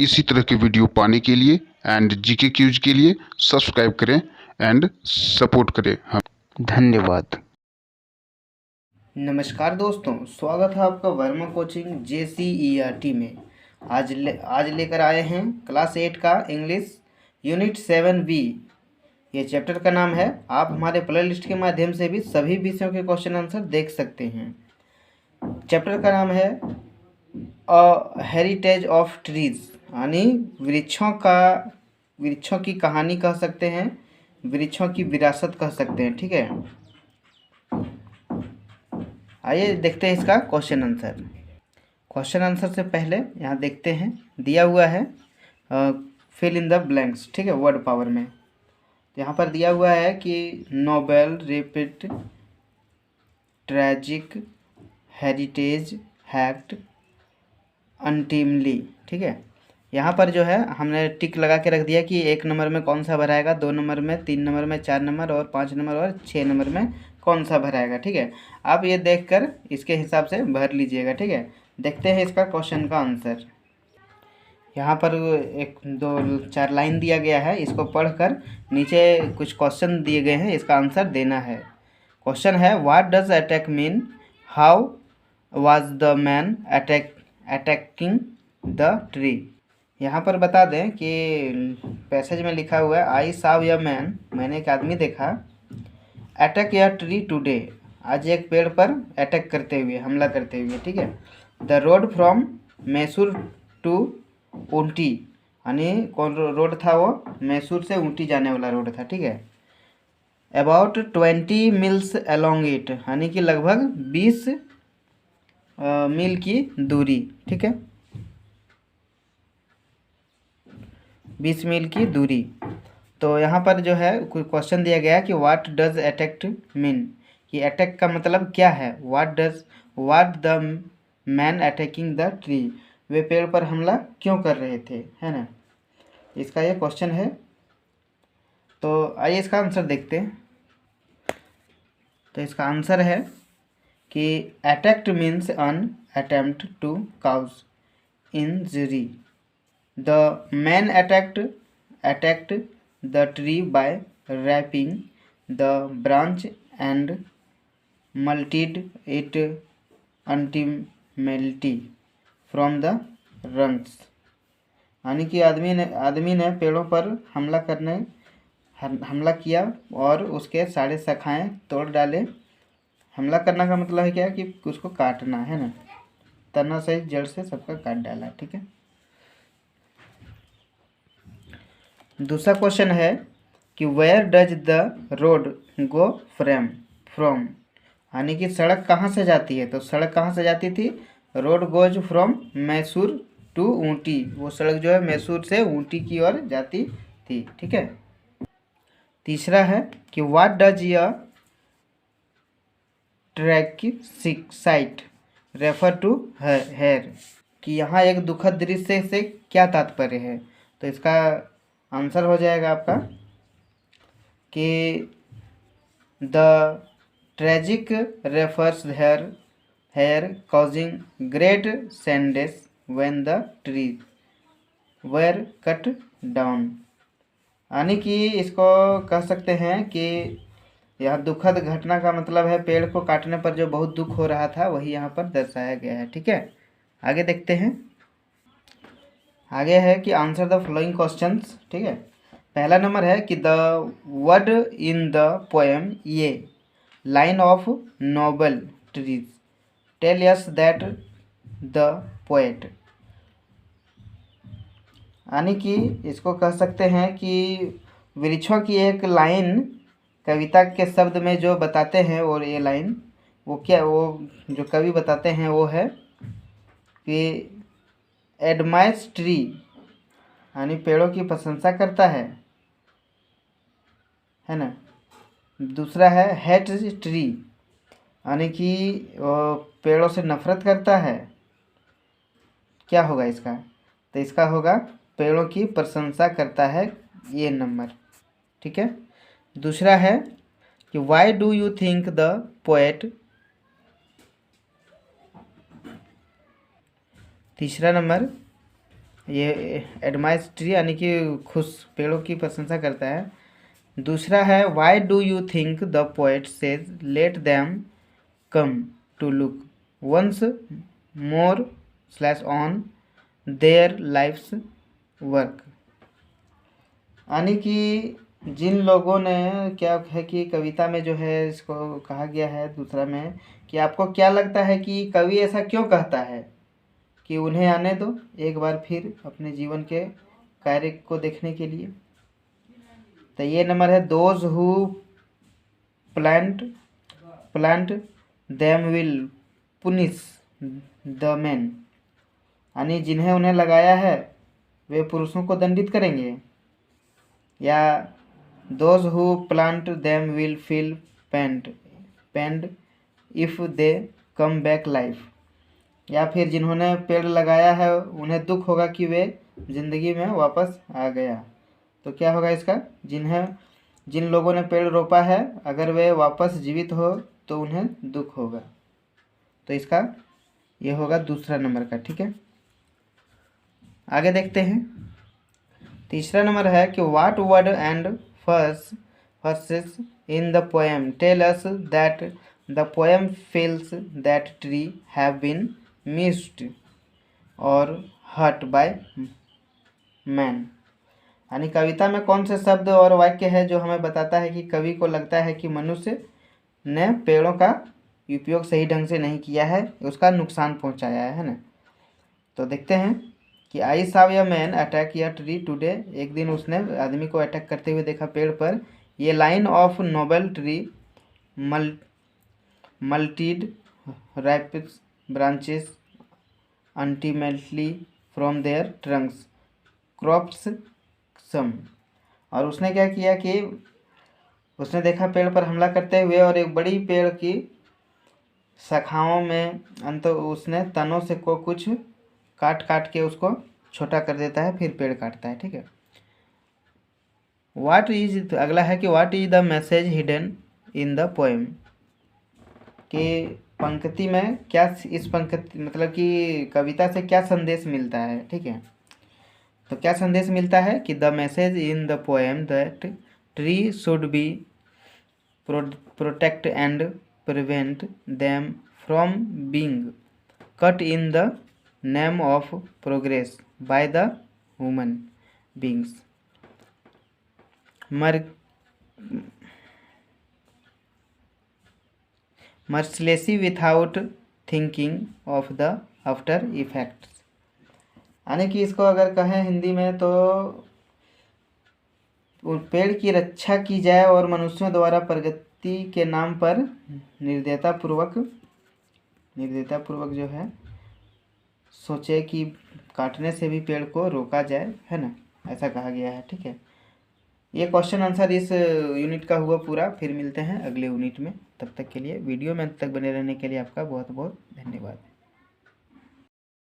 इसी तरह के वीडियो पाने के लिए एंड जीके क्यूज के लिए सब्सक्राइब करें एंड सपोर्ट करें। धन्यवाद। नमस्कार दोस्तों, स्वागत है आपका वर्मा कोचिंग JCERT में। आज लेकर आए हैं क्लास 8 का इंग्लिश यूनिट 7B। ये चैप्टर का नाम है। आप हमारे प्ले लिस्ट के माध्यम से भी सभी विषयों के क्वेश्चन आंसर देख सकते हैं। चैप्टर का नाम है हेरिटेज ऑफ ट्रीज, यानी वृक्षों की कहानी कह सकते हैं, वृक्षों की विरासत कह सकते हैं। ठीक है, आइए देखते हैं इसका क्वेश्चन आंसर। क्वेश्चन आंसर से पहले यहाँ देखते हैं, दिया हुआ है फिल इन द ब्लैंक्स। ठीक है, वर्ड पावर में तो यहाँ पर दिया हुआ है कि नोबेल, रिपीट, ट्रेजिक, हेरिटेज, हैक्ट, अनटीमली। ठीक है, यहाँ पर जो है हमने टिक लगा के रख दिया कि 1 नंबर में कौन सा भराएगा, 2 नंबर में, 3 नंबर में, 4 नंबर और 5 नंबर और 6 नंबर में कौन सा भराएगा। ठीक है, आप ये देखकर इसके हिसाब से भर लीजिएगा। ठीक है, देखते हैं इसका क्वेश्चन का आंसर। यहाँ पर 1 2 4 लाइन दिया गया है, इसको पढ़कर नीचे कुछ क्वेश्चन दिए गए हैं, इसका आंसर देना है। क्वेश्चन है, what does attack mean, how was the man attacking the tree. यहाँ पर बता दें कि पैसेज में लिखा हुआ है, आई साव ए मैन, मैंने एक आदमी देखा, अटैक या ट्री टुडे, आज एक पेड़ पर अटैक करते हुए, हमला करते हुए। ठीक है, the road from Mysore to Ooty, यानी कौन रोड था वो, मैसूर से ऊटी जाने वाला रोड था। ठीक है, अबाउट 20 मील्स अलोंग इट, यानी कि लगभग 20 मील की दूरी। ठीक है, 20 मील की दूरी। तो यहाँ पर जो है कोई क्वेश्चन दिया गया है कि व्हाट डज अटैक मीन, कि अटैक का मतलब क्या है। What the man attacking the tree, वे पेड़ पर हमला क्यों कर रहे थे, है ना, इसका ये क्वेश्चन है। तो आइए इसका आंसर देखते हैं। तो इसका आंसर है कि attacked means an attempt to cause injury. The man attacked the tree by wrapping the branch and melted it ultimately from the rungs, यानी कि आदमी ने पेड़ों पर हमला किया और उसके सारे शाखाएं तोड़ डाले। हमला करना का मतलब है क्या, कि उसको काटना, है ना, तना से जड़ से सबका काट डाला। ठीक है, दूसरा क्वेश्चन है कि where does the road go from, यानी कि सड़क कहाँ से जाती है। तो सड़क कहाँ से जाती थी, road goes from Mysore to Ooty, वो सड़क जो है मैसूर से ऊटी की ओर जाती थी। ठीक है, तीसरा है कि what does the tragic sight refer to here, कि यहाँ एक दुखद दृश्य से क्या तात्पर्य है। तो इसका आंसर हो जाएगा आपका कि the tragic refers here causing great sadness when the trees were cut down, यानी कि इसको कह सकते हैं कि यह दुखद घटना का मतलब है पेड़ को काटने पर जो बहुत दुख हो रहा था, वही यहाँ पर दर्शाया गया है। ठीक है, आगे देखते हैं। आगे है कि आंसर द फॉलोइंग क्वेश्चंस। ठीक है, पहला नंबर है कि the word in the poem ये line of noble trees tell us that the poet, यानी कि इसको कह सकते हैं कि वृक्षों की एक लाइन कविता के शब्द में जो बताते हैं, और ये लाइन वो क्या, वो जो कवि बताते हैं वो है कि एडमायर्स ट्री, यानी पेड़ों की प्रशंसा करता है ना। दूसरा है हेट्स ट्री, यानी कि पेड़ों से नफरत करता है। क्या होगा इसका, तो इसका होगा पेड़ों की प्रशंसा करता है, ये नंबर। ठीक है, दूसरा है कि Y do you think the poet, तीसरा नंबर ये एडमायर्स ट्री यानी कि खुश पेड़ों की प्रशंसा करता है। दूसरा है why do you think the poet says let them come to look once more slash on their life's work. यानी कि जिन लोगों ने, क्या है कि कविता में जो है इसको कहा गया है दूसरा में कि आपको क्या लगता है कि कवि ऐसा क्यों कहता है कि उन्हें आने दो एक बार फिर अपने जीवन के कार्य को देखने के लिए। तो ये नंबर है those who plant them will punish the man, यानी जिन्हें उन्हें लगाया है वे पुरुषों को दंडित करेंगे, या those who plant them will feel pained if they come back life, या फिर जिन्होंने पेड़ लगाया है उन्हें दुख होगा कि वे जिंदगी में वापस आ गया। तो क्या होगा इसका, जिन लोगों ने पेड़ रोपा है अगर वे वापस जीवित हो तो उन्हें दुख होगा। तो इसका ये होगा दूसरा नंबर का। ठीक है, आगे देखते हैं। तीसरा नंबर है कि what word and verses in the poem tell us that the poem feels that tree have been missed और हर्ट बाय मैन, यानी कविता में कौन से शब्द और वाक्य है जो हमें बताता है कि कवि को लगता है कि मनुष्य ने पेड़ों का उपयोग सही ढंग से नहीं किया है, उसका नुकसान पहुंचाया है ना। तो देखते हैं कि आई साव या मैन अटैक या ट्री टुडे, एक दिन उसने आदमी को अटैक करते हुए देखा पेड़ पर। ये line of noble tree mutilated rapid branches ultimately from their trunks crops some, और उसने क्या किया कि उसने देखा पेड़ पर हमला करते हुए और एक बड़ी पेड़ की शाखाओं में अंत उसने तनों से को कुछ काट के उसको छोटा कर देता है, फिर पेड़ काटता है। ठीक है, व्हाट इज, अगला है कि what is the message hidden in the poem, कि पंक्ति में क्या, इस पंक्ति मतलब कि कविता से क्या संदेश मिलता है। ठीक है, तो क्या संदेश मिलता है कि the message in the poem that tree should be protect and prevent them from being cut in the name of progress by the human beings mercilessly without thinking of the after effects, यानी कि इसको अगर कहें हिंदी में तो पेड़ की रक्षा की जाए और मनुष्यों द्वारा प्रगति के नाम पर निर्दयतापूर्वक जो है सोचे कि काटने से भी पेड़ को रोका जाए, है ना, ऐसा कहा गया है। ठीक है, ये क्वेश्चन आंसर इस यूनिट का हुआ पूरा। फिर मिलते हैं अगले यूनिट में, तब तक के लिए वीडियो में अंत तक बने रहने के लिए आपका बहुत बहुत धन्यवाद।